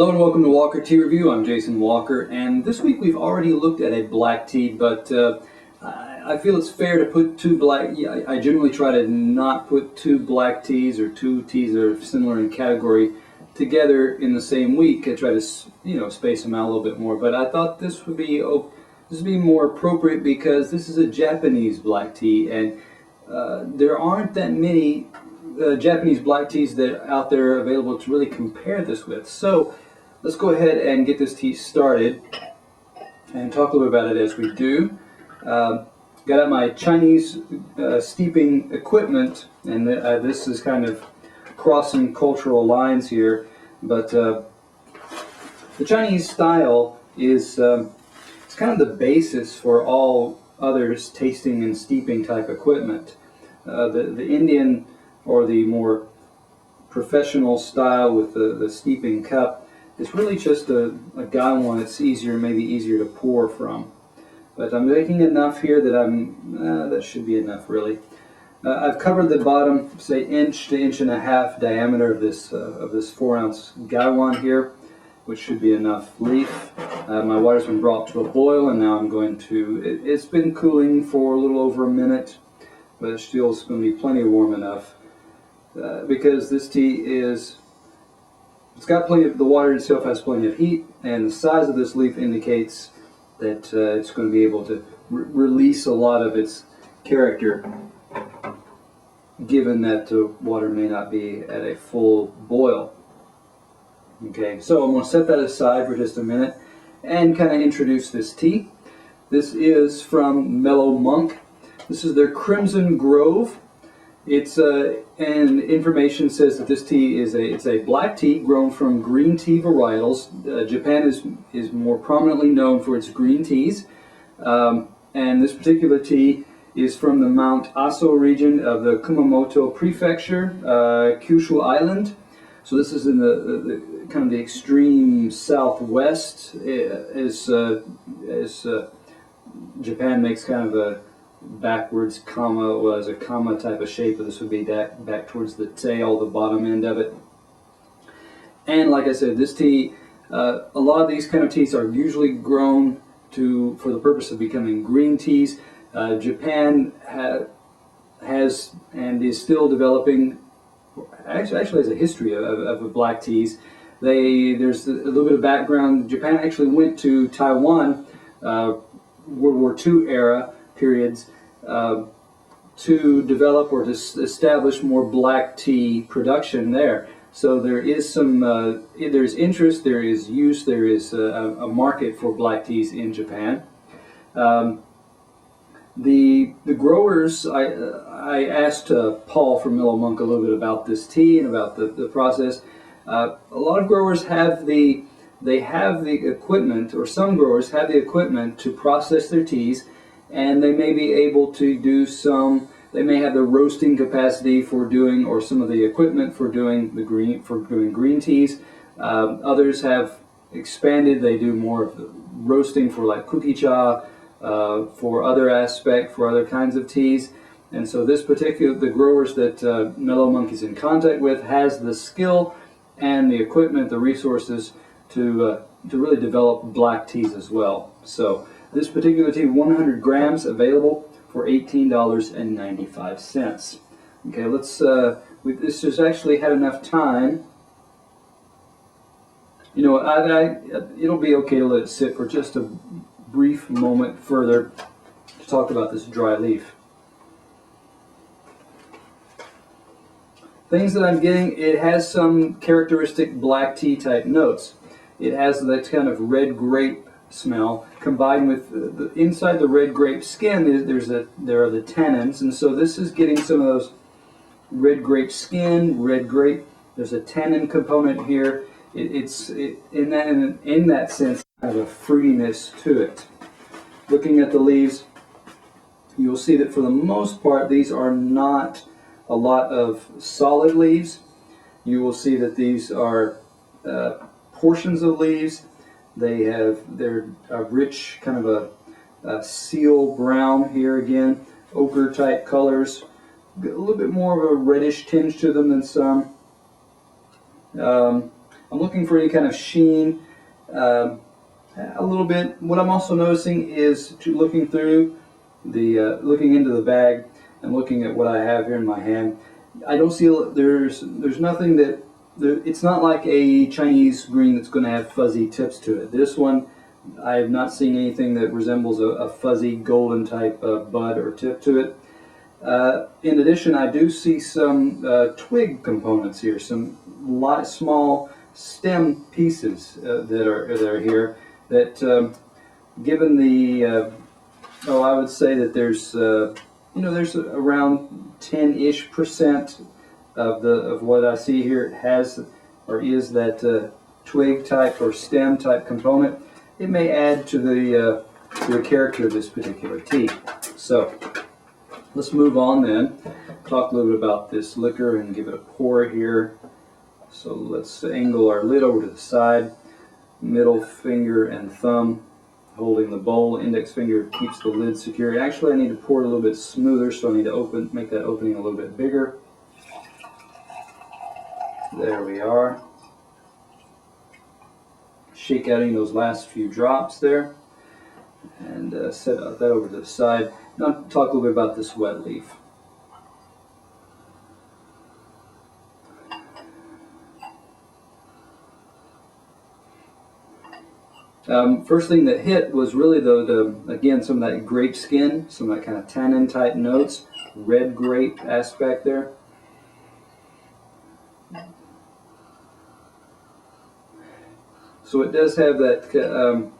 Hello and welcome to Walker Tea Review. I'm Jason Walker, and this week we've already looked at a black tea, but I feel it's fair to put two black. I generally try to not put two black teas or two teas that are similar in category together in the same week. I try to space them out a little bit more, but I thought this would be more appropriate because this is a Japanese black tea, and there aren't that many Japanese black teas that are out there available to really compare this with. So let's go ahead and get this tea started and talk a little bit about it as we do. Got out my Chinese steeping equipment, and this is kind of crossing cultural lines here, but the Chinese style is it's kind of the basis for all others tasting and steeping type equipment. The Indian or the more professional style with the steeping cup, it's really just a guy one. It's maybe easier to pour from. But I'm making enough here that that should be enough really. I've covered the bottom, say inch to inch and a half diameter of this 4-ounce gaiwan here, which should be enough leaf. My water's been brought to a boil, and now I'm going to. It's been cooling for a little over a minute, but it's still going to be plenty warm enough. Because this tea it's got plenty of, the water itself has plenty of heat, and the size of this leaf indicates that it's going to be able to release a lot of its character, given that the water may not be at a full boil. Okay, so I'm going to set that aside for just a minute and kind of introduce this tea. This is from MellowMonk. This is their CrimsonGrove. It's and information says that this tea is a black tea grown from green tea varietals. Japan is more prominently known for its green teas, and this particular tea is from the Mount Aso region of the Kumamoto Prefecture, Kyushu Island. So this is in the kind of the extreme southwest, as Japan makes kind of a backwards comma, as a comma type of shape, but this would be back towards the tail, the bottom end of it. And like I said, this tea, a lot of these kind of teas are usually grown for the purpose of becoming green teas. Japan has and is still developing, actually has a history of black teas. There's a little bit of background. Japan actually went to Taiwan, World War II era periods, to develop or to establish more black tea production there. So there is there's interest, there is use, there is a market for black teas in Japan. The growers, I asked Paul from MellowMonk a little bit about this tea and about the process. A lot of growers have the equipment, or some growers have the equipment to process their teas, and they may be able to do they may have the roasting capacity for doing, or some of the equipment for doing green teas. Others have expanded, they do more of the roasting for like cookie cha, for other kinds of teas. And so the growers that MellowMonk is in contact with has the skill and the equipment, the resources to really develop black teas as well. So this particular tea, 100 grams, available for $18.95. Okay, this has actually had enough time. You know, it'll be okay to let it sit for just a brief moment further to talk about this dry leaf. Things that I'm getting, it has some characteristic black tea type notes. It has that kind of red grape smell combined with inside the red grape skin. There are the tannins, and so this is getting some of those red grape skin, red grape. There's a tannin component here. It's in that sense kind of a fruitiness to it. Looking at the leaves, you'll see that for the most part these are not a lot of solid leaves. You will see that these are portions of leaves. They're a rich kind of a seal brown here again, ochre type colors, a little bit more of a reddish tinge to them than some. I'm looking for any kind of sheen, a little bit. What I'm also noticing is looking through looking into the bag and looking at what I have here in my hand. I don't see there's nothing that it's not like a Chinese green that's going to have fuzzy tips to it. This one, I have not seen anything that resembles a fuzzy golden type bud or tip to it. In addition, I do see some twig components here, some small stem pieces that are here. That given the I would say that there's there's around 10-ish% of what I see here has or is that twig type or stem type component. It may add to the character of this particular tea. So let's move on then. Talk a little bit about this liquor and give it a pour here. So let's angle our lid over to the side. Middle finger and thumb holding the bowl. Index finger keeps the lid secure. Actually, I need to pour it a little bit smoother, so I need to make that opening a little bit bigger. There we are. Shake out any of those last few drops there, and set that over to the side. Now talk a little bit about this wet leaf. First thing that hit was really again some of that grape skin, some of that kind of tannin type notes, red grape aspect there. So it does have that,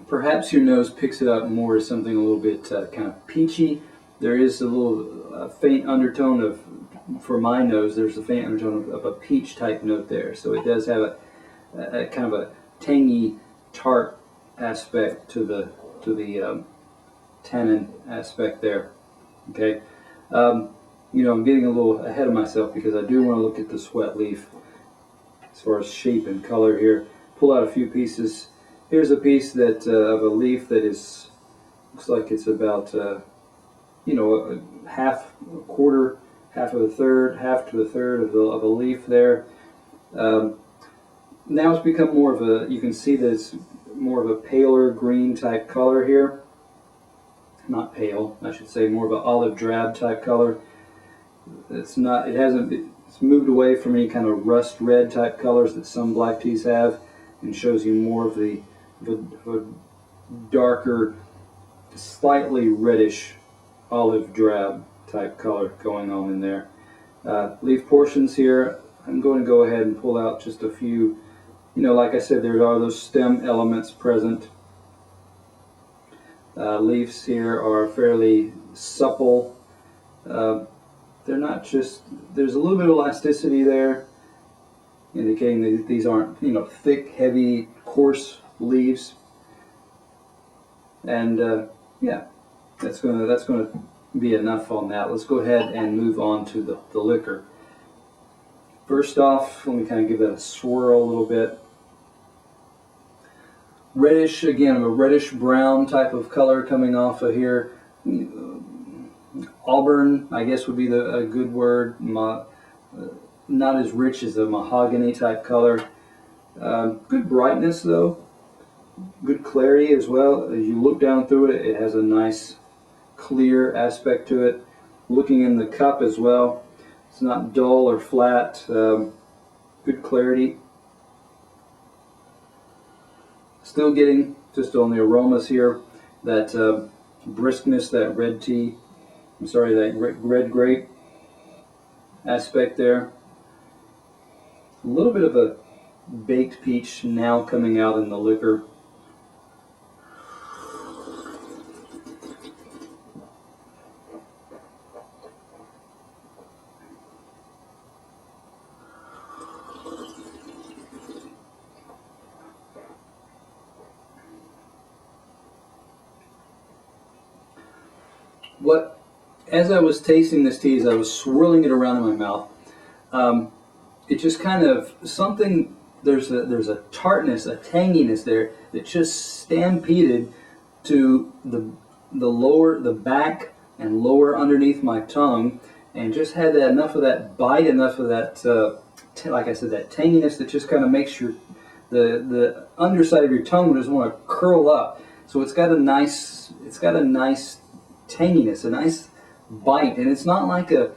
perhaps your nose picks it up more as something a little bit kind of peachy. There is a little faint undertone of, for my nose, there's a faint undertone of a peach type note there. So it does have a kind of a tangy, tart aspect to the tannin aspect there. Okay, I'm getting a little ahead of myself because I do want to look at this wet leaf as far as shape and color here. Pull out a few pieces. Here's a piece that of a leaf that looks like it's about a half, a quarter, half of a third, half to a third of a leaf there. Now it's become more of you can see that it's more of a paler green type color here. Not pale, I should say, more of an olive drab type color. It's moved away from any kind of rust red type colors that some black teas have, and shows you more of the darker, slightly reddish olive drab type color going on in there. Leaf portions here, I'm going to go ahead and pull out just a few. Like I said, there are those stem elements present. Leaves here are fairly supple. They're not just, there's a little bit of elasticity there, indicating that these aren't, thick, heavy, coarse leaves. And yeah, that's gonna be enough on that. Let's go ahead and move on to the liquor. First off, let me kind of give that a swirl a little bit. Reddish, again, a reddish brown type of color coming off of here. Auburn, I guess, would be a good word. Not as rich as a mahogany type color. Good brightness though. Good clarity as well. As you look down through it, it has a nice clear aspect to it. Looking in the cup as well, it's not dull or flat. Good clarity. Still getting, just on the aromas here, that briskness, that that red grape aspect there. A little bit of a baked peach now coming out in the liquor. As I was tasting this tea, as I was swirling it around in my mouth, it just kind of something. There's a tartness, a tanginess there that just stampeded to the back and lower underneath my tongue, and just had enough of that bite, enough of that like I said, that tanginess that just kind of makes the underside of your tongue doesn't want to curl up. So it's got a nice tanginess, a nice bite, and it's not like a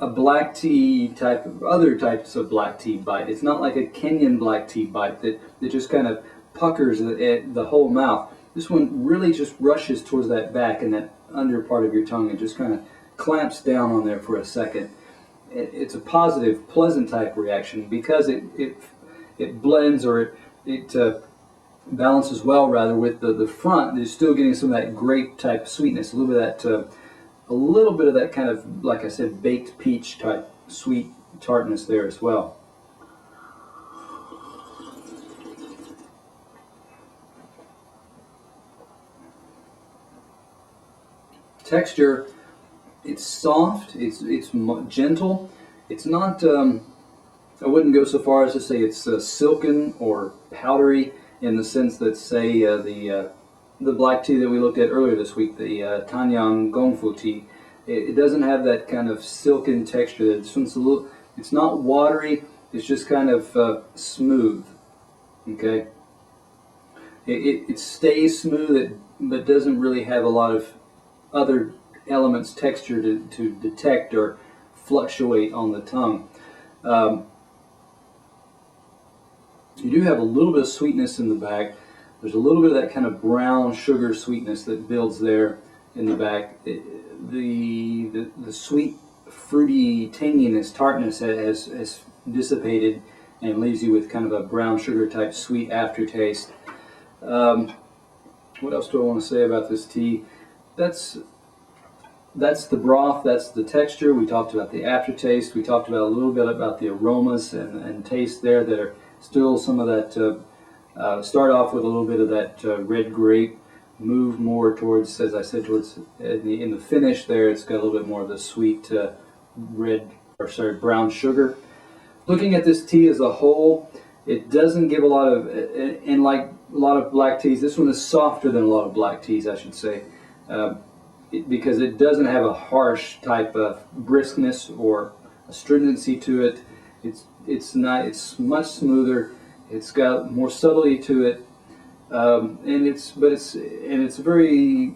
black tea type of other types of black tea bite. It's not like a Kenyan black tea bite that just kind of puckers the whole mouth. This one really just rushes towards that back and that under part of your tongue and just kind of clamps down on there for a second. It's a positive, pleasant type reaction because it blends, or it balances well rather with the front. You're still getting some of that grape type sweetness, a little bit of that kind of, like I said, baked peach type sweet tartness there as well. Texture, it's soft, it's gentle. It's not, I wouldn't go so far as to say it's silken or powdery in the sense that, say, the black tea that we looked at earlier this week, the Tanyang Gongfu tea. It doesn't have that kind of silken texture. It's not watery, it's just kind of smooth, okay? It stays smooth, but doesn't really have a lot of other elements, texture to detect or fluctuate on the tongue. You do have a little bit of sweetness in the back. There's a little bit of that kind of brown sugar sweetness that builds there in the back. The sweet, fruity tanginess, tartness has dissipated and leaves you with kind of a brown sugar type sweet aftertaste. What else do I want to say about this tea? That's the broth, that's the texture. We talked about the aftertaste. We talked about a little bit about the aromas and taste there that are still some of that. Start off with a little bit of that red grape, move more towards, as I said, towards in the finish there. It's got a little bit more of the sweet brown sugar. Looking at this tea as a whole, it doesn't give a lot of, and like a lot of black teas, this one is softer than a lot of black teas, I should say. Because it doesn't have a harsh type of briskness or astringency to it. It's much smoother. It's got more subtlety to it, and it's a very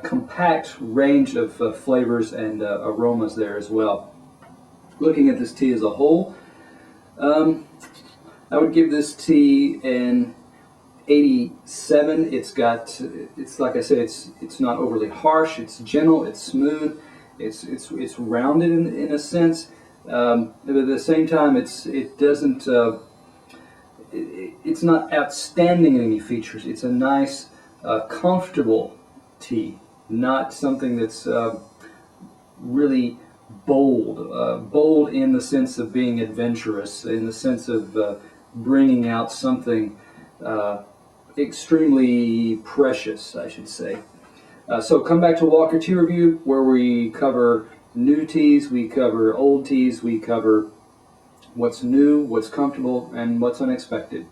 compact range of flavors and aromas there as well. Looking at this tea as a whole, I would give this tea an 87. It's like I said, it's not overly harsh. It's gentle. It's smooth. It's rounded in a sense. But at the same time, it's not outstanding in any features. It's a nice, comfortable tea, not something that's really bold. Bold in the sense of being adventurous, in the sense of bringing out something extremely precious, I should say. So come back to Walker Tea Review, where we cover new teas, we cover old teas, we cover what's new, what's comfortable, and what's unexpected.